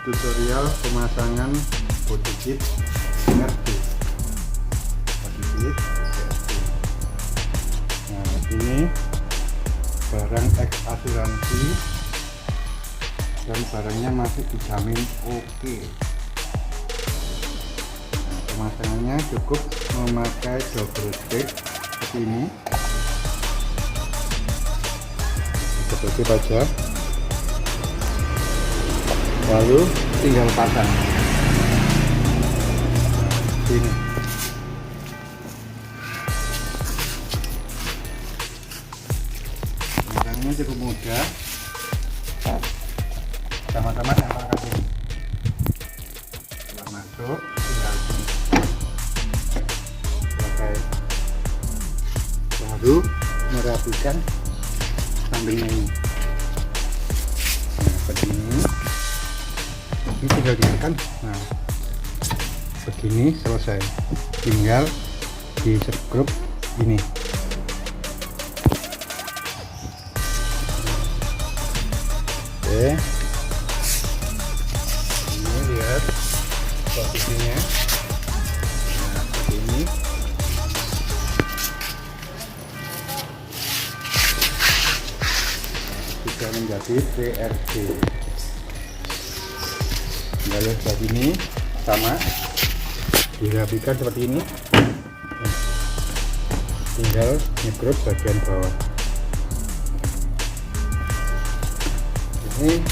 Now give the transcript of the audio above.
tutorial pemasangan body kit TRD. Nah, ini barang X asuransi dan barangnya masih dijamin oke. Nah, pemasangannya cukup memakai double stick seperti ini. Seperti aja, lalu tinggal pasang ini. Pasangnya cukup mudah, sama-sama tempelkan ini. Setelah masuk tinggal selesai, baru merapikan sampingnya ini. Nah, seperti ini tinggal ditekan. Nah, begini selesai, tinggal di skrup ini. Oke, ini lihat posisinya. Nah, seperti ini. Sudah menjadi TRD. Tinggal seperti ini, sama dirapikan seperti ini. Tinggal nyegrup bagian bawah. Ini